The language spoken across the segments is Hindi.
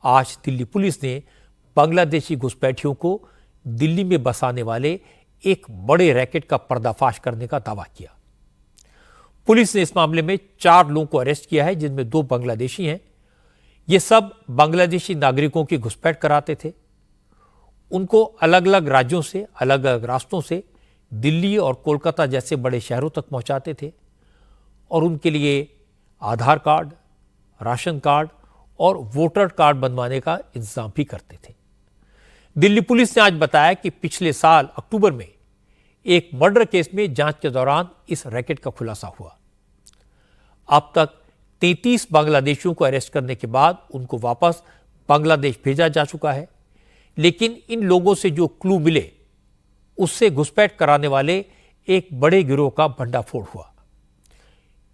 आज दिल्ली पुलिस ने बांग्लादेशी घुसपैठियों को दिल्ली में बसाने वाले एक बड़े रैकेट का पर्दाफाश करने का दावा किया। पुलिस ने इस मामले में 4 लोगों को अरेस्ट किया है, जिनमें 2 बांग्लादेशी हैं। ये सब बांग्लादेशी नागरिकों की घुसपैठ कराते थे। उनको अलग अलग राज्यों से, अलग अलग रास्तों से दिल्ली और कोलकाता जैसे बड़े शहरों तक पहुंचाते थे और उनके लिए आधार कार्ड, राशन कार्ड और वोटर कार्ड बनवाने का इंतजाम भी करते थे। दिल्ली पुलिस ने आज बताया कि पिछले साल अक्टूबर में एक मर्डर केस में जांच के दौरान इस रैकेट का खुलासा हुआ। अब तक 33 बांग्लादेशियों को अरेस्ट करने के बाद उनको वापस बांग्लादेश भेजा जा चुका है, लेकिन इन लोगों से जो क्लू मिले उससे घुसपैठ कराने वाले एक बड़े गिरोह का भंडाफोड़ हुआ।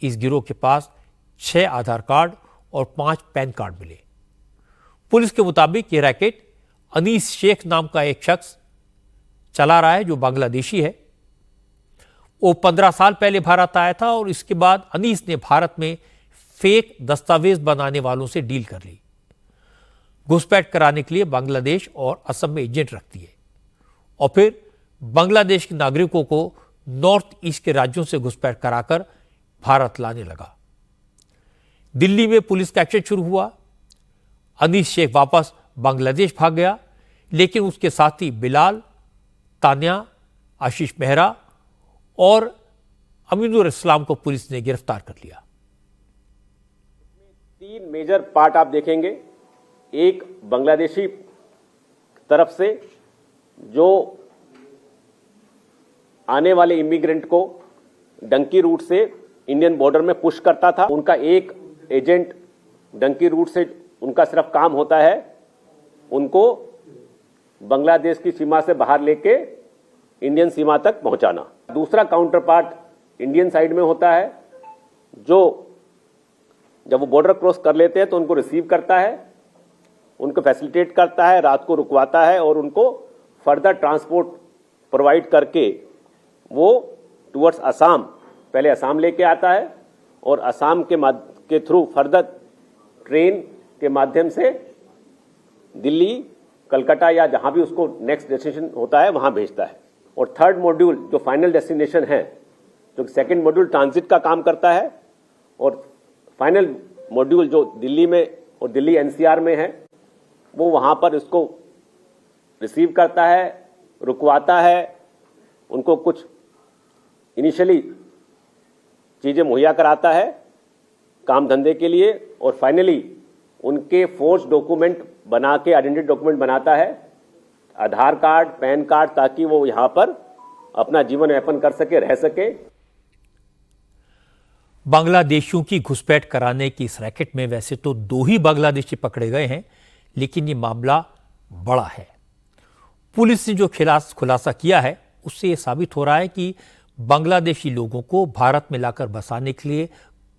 इस गिरोह के पास 6 आधार कार्ड और 5 पैन कार्ड मिले। पुलिस के मुताबिक यह रैकेट अनीस शेख नाम का एक शख्स चला रहा है, जो बांग्लादेशी है। वो 15 साल पहले भारत आया था और इसके बाद अनीस ने भारत में फेक दस्तावेज बनाने वालों से डील कर ली। घुसपैठ कराने के लिए बांग्लादेश और असम में एजेंट रखती है और फिर बांग्लादेश के नागरिकों को नॉर्थ ईस्ट के राज्यों से घुसपैठ कराकर भारत लाने लगा। दिल्ली में पुलिस का एक्शन शुरू हुआ। अनीस शेख वापस बांग्लादेश भाग गया, लेकिन उसके साथी बिलाल, तान्या, आशीष मेहरा और अमीनुर इस्लाम को पुलिस ने गिरफ्तार कर लिया। 3 मेजर पार्ट आप देखेंगे। एक बांग्लादेशी तरफ से जो आने वाले इमिग्रेंट को डंकी रूट से इंडियन बॉर्डर में पुश करता था। उनका एक एजेंट डंकी रूट से, उनका सिर्फ काम होता है उनको बांग्लादेश की सीमा से बाहर लेके इंडियन सीमा तक पहुंचाना। दूसरा काउंटर पार्ट इंडियन साइड में होता है, जो जब वो बॉर्डर क्रॉस कर लेते हैं तो उनको रिसीव करता है, उनको फैसिलिटेट करता है, रात को रुकवाता है और उनको फर्दर ट्रांसपोर्ट प्रोवाइड करके वो टुवर्ड्स असम, पहले असम लेके आता है और असम के थ्रू फर्दर ट्रेन के माध्यम से दिल्ली, कलकत्ता या जहां भी उसको नेक्स्ट डेस्टिनेशन होता है वहां भेजता है। और थर्ड मॉड्यूल जो फाइनल डेस्टिनेशन है, जो सेकंड मॉड्यूल ट्रांजिट का काम करता है और फाइनल मॉड्यूल जो दिल्ली में और दिल्ली एनसीआर में है, वो वहां पर इसको रिसीव करता है, रुकवाता है, उनको कुछ इनिशियली चीजें मुहैया कराता है काम धंधे के लिए और फाइनली उनके फोर्स डॉक्यूमेंट बना के, आइडेंटिटी डॉक्यूमेंट बनाता है, आधार कार्ड, पैन कार्ड, ताकि वो यहां पर अपना जीवन यापन कर सके, रह सके। बांग्लादेशियों की घुसपैठ कराने की इस रैकेट में वैसे तो 2 ही बांग्लादेशी पकड़े गए हैं, लेकिन ये मामला बड़ा है। पुलिस ने जो खुलासा किया है उससे यह साबित हो रहा है कि बांग्लादेशी लोगों को भारत में लाकर बसाने के लिए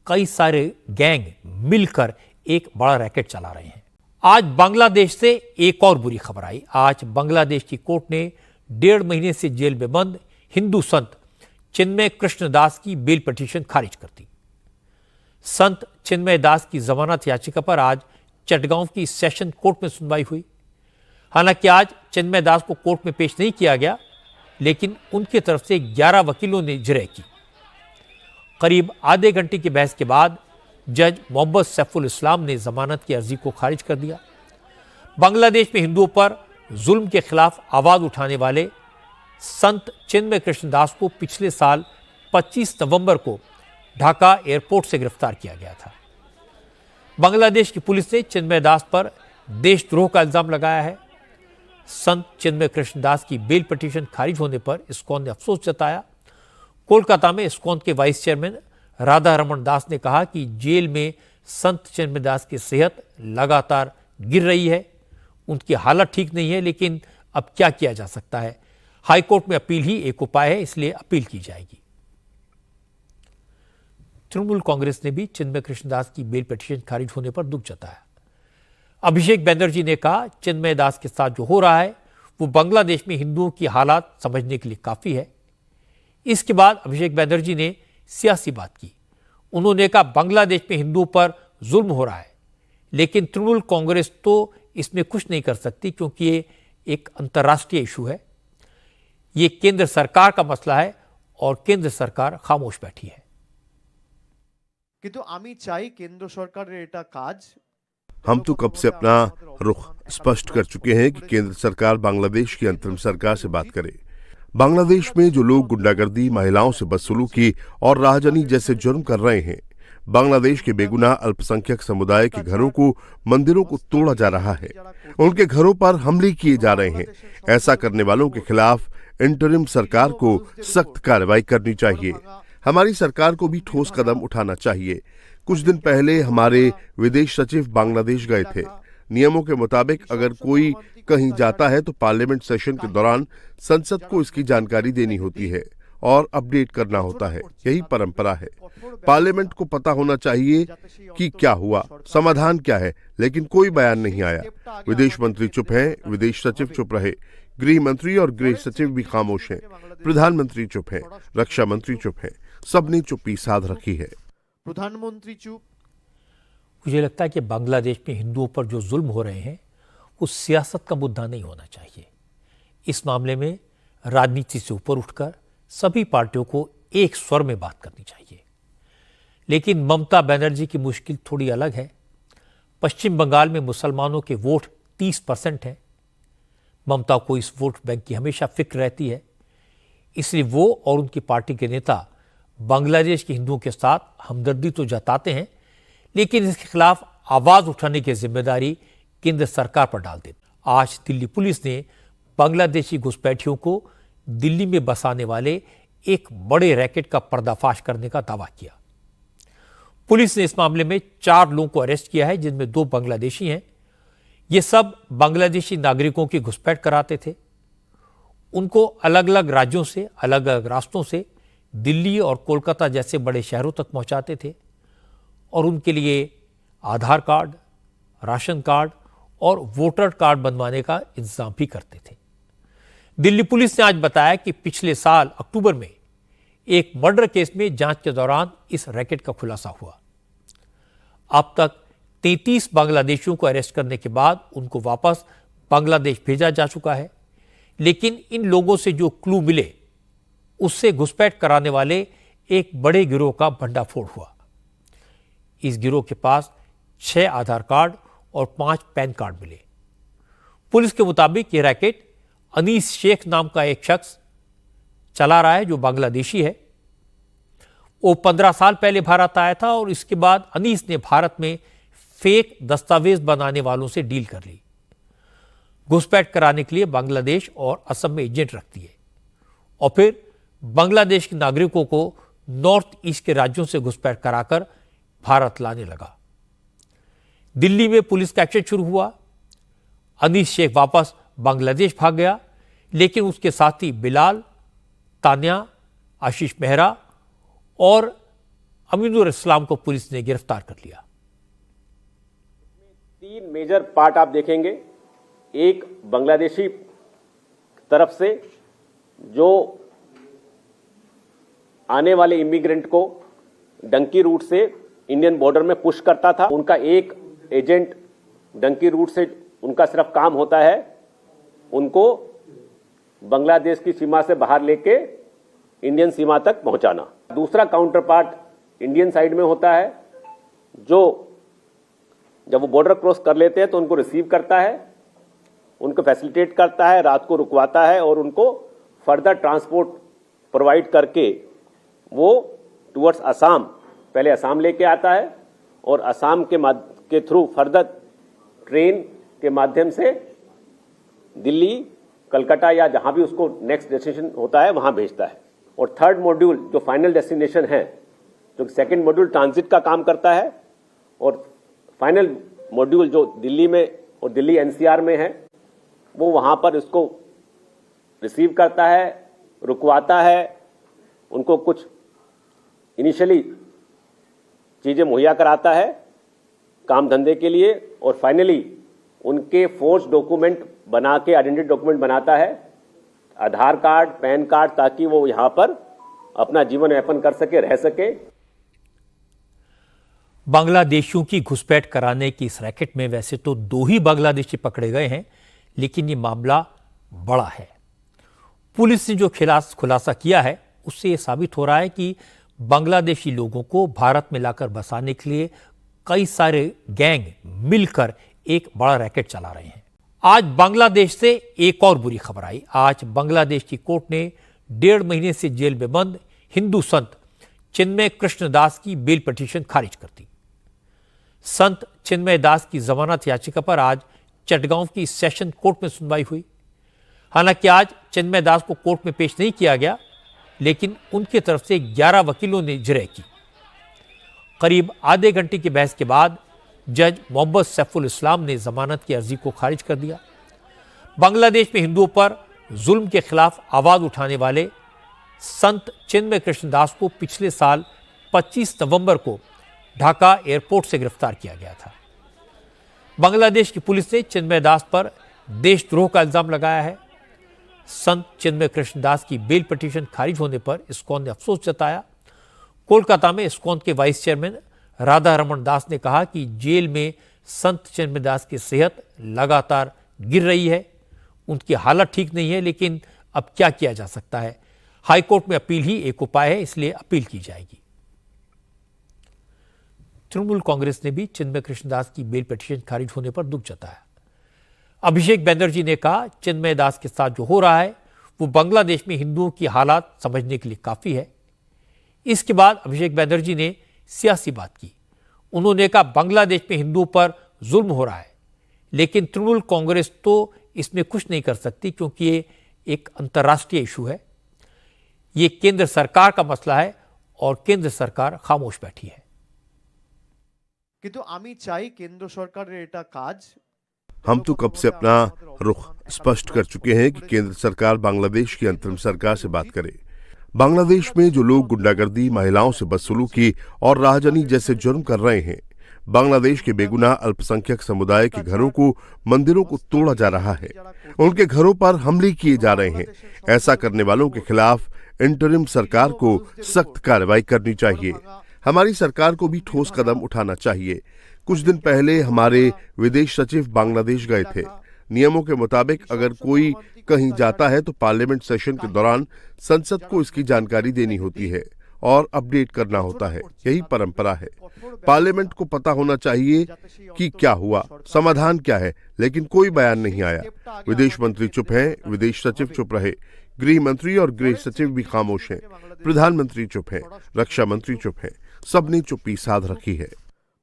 कई सारे गैंग मिलकर एक बड़ा रैकेट चला रहे हैं। आज बांग्लादेश से एक और बुरी खबर आई। आज बांग्लादेश की कोर्ट ने 1.5 महीने से जेल में बंद हिंदू संत चिन्मय कृष्ण दास की बेल पिटीशन खारिज कर दी। संत चिन्मय दास की जमानत याचिका पर आज चटगांव की सेशन कोर्ट में सुनवाई हुई। हालांकि आज चिन्मय दास को कोर्ट में पेश नहीं किया गया, लेकिन उनकी तरफ से 11 वकीलों ने जिरह की। करीब आधे घंटे की बहस के बाद जज मोहम्मद सैफुल इस्लाम ने जमानत की अर्जी को खारिज कर दिया। बांग्लादेश में हिंदुओं पर जुल्म के खिलाफ आवाज उठाने वाले संत चिन्मय कृष्ण दास को पिछले साल 25 नवंबर को ढाका एयरपोर्ट से गिरफ्तार किया गया था। बांग्लादेश की पुलिस ने चिन्मय दास पर देशद्रोह का इल्जाम लगाया है। संत चिन्मय कृष्ण दास की बेल पिटीशन खारिज होने पर इस्कॉन ने अफसोस जताया। कोलकाता में इस्कॉन के वाइस चेयरमैन राधा रमन दास ने कहा कि जेल में संत चिन्मय दास की सेहत लगातार गिर रही है, उनकी हालत ठीक नहीं है, लेकिन अब क्या किया जा सकता है। हाईकोर्ट में अपील ही एक उपाय है, इसलिए अपील की जाएगी। तृणमूल कांग्रेस ने भी चिन्मय कृष्ण दास की बेल पिटीशन खारिज होने पर दुख जताया। अभिषेक बैनर्जी ने कहा, चिन्मय दास के साथ जो हो रहा है वो बांग्लादेश में हिंदुओं की हालात समझने के लिए काफी है। इसके बाद अभिषेक बैनर्जी ने सियासी बात की। उन्होंने कहा, बांग्लादेश में हिंदुओं पर जुल्म हो रहा है, लेकिन तृणमूल कांग्रेस तो इसमें कुछ नहीं कर सकती क्योंकि ये एक अंतर्राष्ट्रीय इशू है। ये केंद्र सरकार का मसला है और केंद्र सरकार खामोश बैठी है। কিন্তু আমি চাই কেন্দ্র সরকারের এটা কাজ। हम तो कब से अपना रुख स्पष्ट कर चुके हैं कि केंद्र सरकार बांग्लादेश की अंतरिम सरकार से बात करे। बांग्लादेश में जो लोग गुंडागर्दी, महिलाओं से बदसलूकी और राहजनी जैसे जुर्म कर रहे हैं, बांग्लादेश के बेगुनाह अल्पसंख्यक समुदाय के घरों को, मंदिरों को तोड़ा जा रहा है, उनके घरों पर हमले किए जा रहे हैं। ऐसा करने वालों के खिलाफ इंटरिम सरकार को सख्त कार्रवाई करनी चाहिए। हमारी सरकार को भी ठोस कदम उठाना चाहिए। कुछ दिन पहले हमारे विदेश सचिव बांग्लादेश गए थे। नियमों के मुताबिक अगर कोई कहीं जाता है तो पार्लियामेंट सेशन के दौरान संसद को इसकी जानकारी देनी होती है और अपडेट करना होता है। यही परंपरा है। पार्लियामेंट को पता होना चाहिए कि क्या हुआ, समाधान क्या है, लेकिन कोई बयान नहीं आया। विदेश मंत्री चुप हैं, विदेश सचिव चुप रहे, गृह मंत्री और गृह सचिव भी खामोश हैं, प्रधानमंत्री चुप हैं, रक्षा मंत्री चुप हैं, सबने चुप्पी साध रखी है। प्रधानमंत्री चुप। मुझे लगता है कि बांग्लादेश में हिंदुओं पर जो जुल्म हो रहे हैं वो सियासत का मुद्दा नहीं होना चाहिए। इस मामले में राजनीति से ऊपर उठकर सभी पार्टियों को एक स्वर में बात करनी चाहिए। लेकिन ममता बनर्जी की मुश्किल थोड़ी अलग है। पश्चिम बंगाल में मुसलमानों के वोट 30% हैं। ममता को इस वोट बैंक की हमेशा फिक्र रहती है, इसलिए वो और उनकी पार्टी के नेता बांग्लादेश के हिंदुओं के साथ हमदर्दी तो जताते हैं, लेकिन इसके खिलाफ आवाज उठाने की जिम्मेदारी केंद्र सरकार पर डाल देते। आज दिल्ली पुलिस ने बांग्लादेशी घुसपैठियों को दिल्ली में बसाने वाले एक बड़े रैकेट का पर्दाफाश करने का दावा किया। पुलिस ने इस मामले में 4 लोगों को अरेस्ट किया है, जिनमें 2 बांग्लादेशी हैं। ये सब बांग्लादेशी नागरिकों की घुसपैठ कराते थे। उनको अलग अलग राज्यों से, अलग अलग रास्तों से दिल्ली और कोलकाता जैसे बड़े शहरों तक पहुंचाते थे और उनके लिए आधार कार्ड, राशन कार्ड और वोटर कार्ड बनवाने का इंतजाम भी करते थे। दिल्ली पुलिस ने आज बताया कि पिछले साल अक्टूबर में एक मर्डर केस में जांच के दौरान इस रैकेट का खुलासा हुआ। अब तक 33 बांग्लादेशियों को अरेस्ट करने के बाद उनको वापस बांग्लादेश भेजा जा चुका है, लेकिन इन लोगों से जो क्लू मिले उससे घुसपैठ कराने वाले एक बड़े गिरोह का भंडाफोड़ हुआ। इस गिरोह के पास 6 आधार कार्ड और 5 पैन कार्ड मिले। पुलिस के मुताबिक यह रैकेट अनीस शेख नाम का एक शख्स चला रहा है, जो बांग्लादेशी है। वो 15 साल पहले भारत आया था और इसके बाद अनीस ने भारत में फेक दस्तावेज बनाने वालों से डील कर ली। घुसपैठ कराने के लिए बांग्लादेश और असम में एजेंट रखती है और फिर बांग्लादेश के नागरिकों को नॉर्थ ईस्ट के राज्यों से घुसपैठ कराकर भारत लाने लगा। दिल्ली में पुलिस का एक्शन शुरू हुआ। अनीस शेख वापस बांग्लादेश भाग गया, लेकिन उसके साथी बिलाल, तान्या, आशीष मेहरा और अमीनुर इस्लाम को पुलिस ने गिरफ्तार कर लिया। 3 मेजर पार्ट आप देखेंगे। एक बांग्लादेशी तरफ से जो आने वाले इमिग्रेंट को डंकी रूट से इंडियन बॉर्डर में पुश करता था। उनका एक एजेंट डंकी रूट से उनका सिर्फ काम होता है उनको बांग्लादेश की सीमा से बाहर लेके इंडियन सीमा तक पहुंचाना। दूसरा काउंटर पार्ट इंडियन साइड में होता है, जो जब वो बॉर्डर क्रॉस कर लेते हैं तो उनको रिसीव करता है, उनको फैसिलिटेट करता है, रात को रुकवाता है और उनको फर्दर ट्रांसपोर्ट प्रोवाइड करके वो टुवर्ड्स असम, पहले असम लेके आता है और असम के थ्रू फर्दर ट्रेन के माध्यम से दिल्ली, कलकत्ता या जहां भी उसको नेक्स्ट डेस्टिनेशन होता है वहां भेजता है। और थर्ड मॉड्यूल जो फाइनल डेस्टिनेशन है, जो सेकंड मॉड्यूल ट्रांजिट का काम करता है और फाइनल मॉड्यूल जो दिल्ली में और दिल्ली एनसीआर में है, वो वहां पर इसको रिसीव करता है, रुकवाता है, उनको कुछ इनिशियली चीजें मुहैया कराता है काम धंधे के लिए और फाइनली उनके फोर्स डॉक्यूमेंट बना के, आइडेंटिटी डॉक्यूमेंट बनाता है, आधार कार्ड, पैन कार्ड, ताकि वो यहां पर अपना जीवन यापन कर सके, रह सके। बांग्लादेशियों की घुसपैठ कराने की इस रैकेट में वैसे तो 2 ही बांग्लादेशी पकड़े गए हैं, लेकिन ये मामला बड़ा है। पुलिस ने जो खुलासा किया है उससे यह साबित हो रहा है कि बांग्लादेशी लोगों को भारत में लाकर बसाने के लिए कई सारे गैंग मिलकर एक बड़ा रैकेट चला रहे हैं। आज बांग्लादेश से एक और बुरी खबर आई। आज बांग्लादेश की कोर्ट ने 1.5 महीने से जेल में बंद हिंदू संत चिन्मय कृष्ण दास की बेल पिटीशन खारिज कर दी। संत चिन्मय दास की जमानत याचिका पर आज चटगांव की सेशन कोर्ट में सुनवाई हुई। हालांकि आज चिन्मय दास को कोर्ट में पेश नहीं किया गया, लेकिन उनकी तरफ से 11 वकीलों ने जिरह की। करीब आधे घंटे की बहस के बाद जज मोहम्मद सैफुल इस्लाम ने जमानत की अर्जी को खारिज कर दिया। बांग्लादेश में हिंदुओं पर जुल्म के खिलाफ आवाज उठाने वाले संत चिन्मय कृष्ण दास को पिछले साल 25 नवंबर को ढाका एयरपोर्ट से गिरफ्तार किया गया था। बांग्लादेश की पुलिस ने चिन्मय दास पर देशद्रोह का इल्जाम लगाया है। संत चिन्मय कृष्ण दास की बेल पिटीशन खारिज होने पर इस्कॉन ने अफसोस जताया। कोलकाता में इस्कॉन के वाइस चेयरमैन राधा रमन दास ने कहा कि जेल में संत चिन्मय दास की सेहत लगातार गिर रही है, उनकी हालत ठीक नहीं है, लेकिन अब क्या किया जा सकता है। हाईकोर्ट में अपील ही एक उपाय है, इसलिए अपील की जाएगी। तृणमूल कांग्रेस ने भी चिन्मय कृष्ण दास की बेल पिटीशन खारिज होने पर दुख जताया। अभिषेक बैनर्जी ने कहा, चिन्मय दास के साथ जो हो रहा है वो बांग्लादेश में हिंदुओं की हालात समझने के लिए काफी है। इसके बाद अभिषेक बैनर्जी ने सियासी बात की। उन्होंने कहा, बांग्लादेश में हिंदुओं पर जुल्म हो रहा है, लेकिन तृणमूल कांग्रेस तो इसमें कुछ नहीं कर सकती क्योंकि ये एक अंतर्राष्ट्रीय इशू है। ये केंद्र सरकार का मसला है और केंद्र सरकार खामोश बैठी है। কিন্তু আমি চাই কেন্দ্র সরকারের এটা কাজ। हम तो कब से अपना रुख स्पष्ट कर चुके हैं कि केंद्र सरकार बांग्लादेश की अंतरिम सरकार से बात करे। बांग्लादेश में जो लोग गुंडागर्दी, महिलाओं से बदसलूकी और राहजनी जैसे जुर्म कर रहे हैं, बांग्लादेश के बेगुनाह अल्पसंख्यक समुदाय के घरों को, मंदिरों को तोड़ा जा रहा है, उनके घरों पर हमले किए जा रहे हैं। ऐसा करने वालों के खिलाफ इंटरिम सरकार को सख्त कार्रवाई करनी चाहिए। हमारी सरकार को भी ठोस कदम उठाना चाहिए। कुछ दिन पहले हमारे विदेश सचिव बांग्लादेश गए थे। नियमों के मुताबिक अगर कोई कहीं जाता है तो पार्लियामेंट सेशन के दौरान संसद को इसकी जानकारी देनी होती है और अपडेट करना होता है। यही परंपरा है। पार्लियामेंट को पता होना चाहिए कि क्या हुआ, समाधान क्या है, लेकिन कोई बयान नहीं आया। विदेश मंत्री चुप हैं, विदेश सचिव चुप रहे, गृह मंत्री और गृह सचिव भी खामोश हैं, प्रधानमंत्री चुप हैं, रक्षा मंत्री चुप हैं, सबने चुप्पी साध रखी है।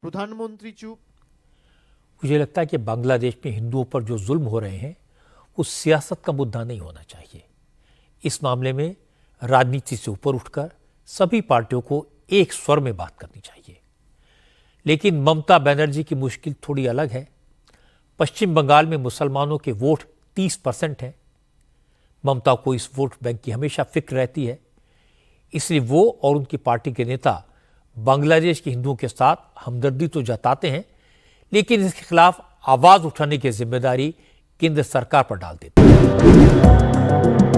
प्रधानमंत्री चुप। मुझे लगता है कि बांग्लादेश में हिंदुओं पर जो जुल्म हो रहे हैं वो सियासत का मुद्दा नहीं होना चाहिए। इस मामले में राजनीति से ऊपर उठकर सभी पार्टियों को एक स्वर में बात करनी चाहिए। लेकिन ममता बनर्जी की मुश्किल थोड़ी अलग है। पश्चिम बंगाल में मुसलमानों के वोट 30% हैं। ममता को इस वोट बैंक की हमेशा फिक्र रहती है, इसलिए वो और उनकी पार्टी के नेता बांग्लादेश के हिंदुओं के साथ हमदर्दी तो जताते हैं, लेकिन इसके खिलाफ आवाज उठाने की जिम्मेदारी केंद्र सरकार पर डाल देते हैं।